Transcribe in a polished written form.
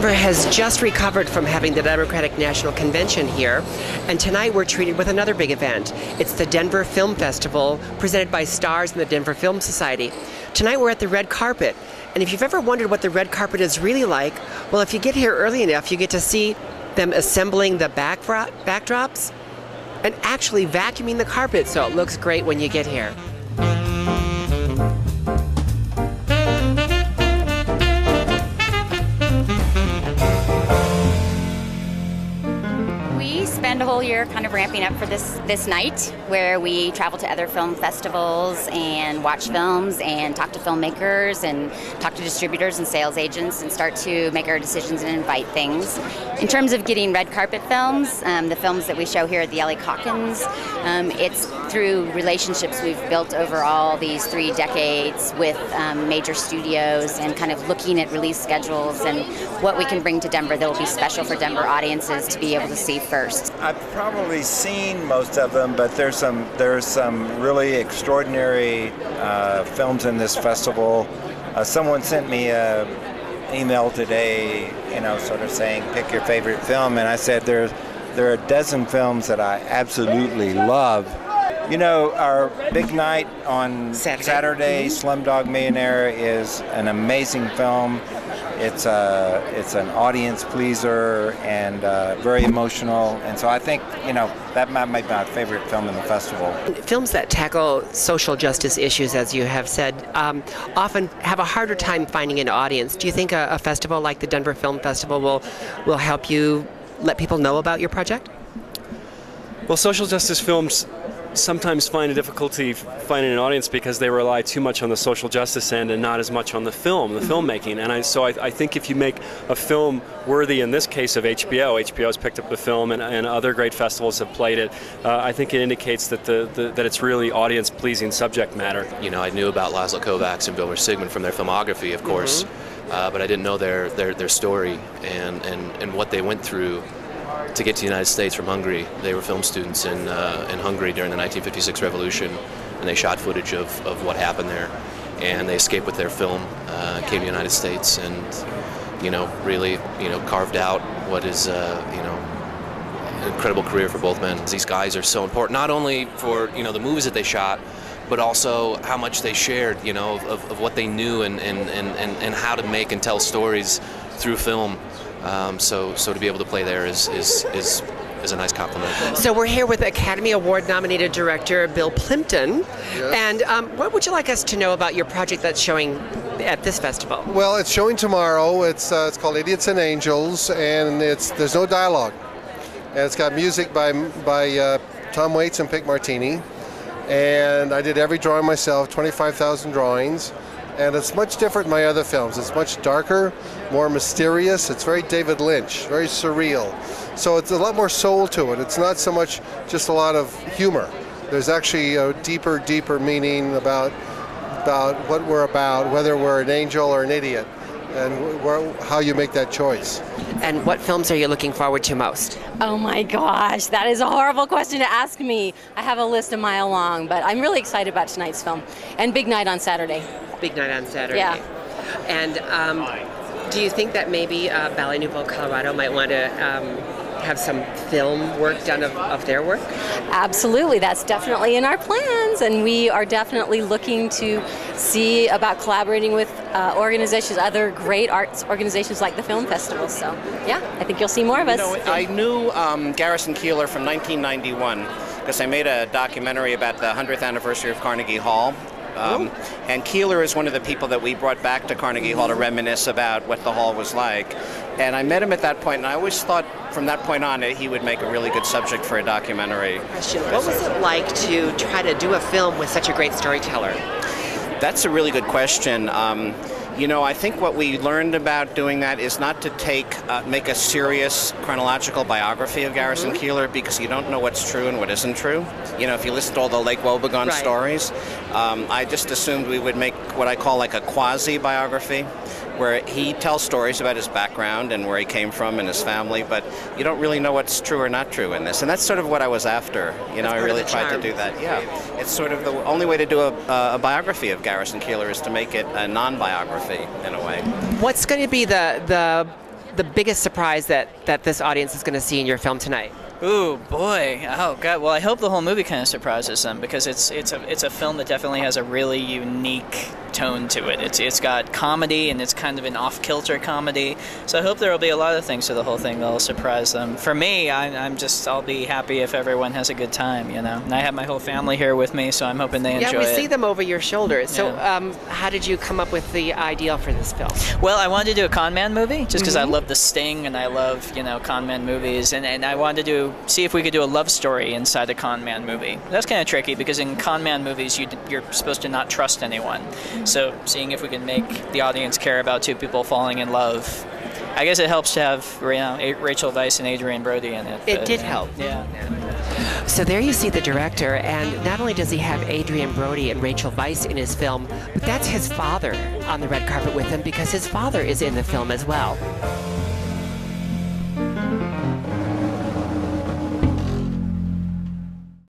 Denver has just recovered from having the Democratic National Convention here, and tonight we're treated with another big event. It's the Denver Film Festival, presented by Starz and the Denver Film Society. Tonight we're at the red carpet, and if you've ever wondered what the red carpet is really like, well, if you get here early enough, you get to see them assembling the backdrops and actually vacuuming the carpet so it looks great when you get here. We spend a whole year kind of ramping up for this night, where we travel to other film festivals and watch films and talk to filmmakers and talk to distributors and sales agents and start to make our decisions and invite things. In terms of getting red carpet films, the films that we show here at the L.A. Calkins, it's through relationships we've built over all these 3 decades with major studios and kind of looking at release schedules and what we can bring to Denver that will be special for Denver audiences to be able to see first. I've probably seen most of them, but there's some really extraordinary films in this festival. Someone sent me an email today, sort of saying pick your favorite film, and I said there are a dozen films that I absolutely love. Our big night on Saturday, Slumdog Millionaire, is an amazing film. It's an audience pleaser and very emotional, and so I think that might be my favorite film in the festival. Films that tackle social justice issues, as you have said, often have a harder time finding an audience. Do you think a festival like the Denver Film Festival will help you let people know about your project? Well, social justice films sometimes find a difficulty finding an audience because they rely too much on the social justice end and not as much on the filmmaking. And so I think if you make a film worthy, in this case, of HBO's picked up the film and other great festivals have played it, I think it indicates that that it's really audience-pleasing subject matter. I knew about Laszlo Kovacs and Vilmar Sigmund from their filmography, of course, but I didn't know their story and what they went through to get to the United States from Hungary. They were film students in Hungary during the 1956 revolution, and they shot footage of what happened there. And they escaped with their film, came to the United States, and really carved out what is an incredible career for both men. These guys are so important, not only for the movies that they shot, but also how much they shared, of what they knew and how to make and tell stories through film. So to be able to play there is a nice compliment. So we're here with Academy Award nominated director Bill Plympton. Yes. And what would you like us to know about your project that's showing at this festival? Well, it's showing tomorrow. It's called Idiots and Angels, and there's no dialogue. And it's got music by Tom Waits and Pick Martini. And I did every drawing myself, 25,000 drawings. And it's much different than my other films. It's much darker, more mysterious. It's very David Lynch, very surreal. So it's a lot more soul to it. It's not so much just a lot of humor. There's actually a deeper meaning about what we're about, whether we're an angel or an idiot, and how you make that choice. And what films are you looking forward to most? Oh my gosh, that is a horrible question to ask me. I have a list a mile long, but I'm really excited about tonight's film. And big night on Saturday. Big night on Saturday. Yeah. And do you think that maybe Ballet Nouveau Colorado might want to have some film work done of their work? Absolutely, that's definitely in our plans, and we are definitely looking to see about collaborating with organizations, other great arts organizations like the Film Festival. So yeah, I think you'll see more of us. I knew Garrison Keillor from 1991 because I made a documentary about the 100th anniversary of Carnegie Hall. And Keillor is one of the people that we brought back to Carnegie Hall to reminisce about what the hall was like. And I met him at that point, and I always thought from that point on that he would make a really good subject for a documentary. What was it like to try to do a film with such a great storyteller? That's a really good question. I think what we learned about doing that is not to make a serious chronological biography of Garrison Keillor, because you don't know what's true and what isn't true. If you listen to all the Lake Wobegon stories, I just assumed we would make what I call like a quasi-biography, where he tells stories about his background and where he came from and his family, but you don't really know what's true or not true in this. And that's sort of what I was after. I really tried to do that. Yeah, it's sort of the only way to do a biography of Garrison Keillor is to make it a non-biography in a way. What's going to be the the biggest surprise that this audience is going to see in your film tonight? Ooh, boy. Oh, God. Well, I hope the whole movie kind of surprises them, because it's a film that definitely has a really unique tone to it. It's got comedy, and it's kind of an off-kilter comedy. So I hope there will be a lot of things to the whole thing that will surprise them. For me, I'll be happy if everyone has a good time, you know. And I have my whole family here with me, so I'm hoping they enjoy it. Yeah, we see them over your shoulder. So how did you come up with the idea for this film? Well, I wanted to do a con man movie, just because I love The Sting, and I love, you know, con man movies. And I wanted to see if we could do a love story inside a con man movie. That's kind of tricky, because in con man movies, you're supposed to not trust anyone. So seeing if we can make the audience care about two people falling in love. I guess it helps to have, you know, Rachel Weisz and Adrian Brody in it. It did help. Yeah. So there you see the director, and not only does he have Adrian Brody and Rachel Weisz in his film, but that's his father on the red carpet with him, because his father is in the film as well.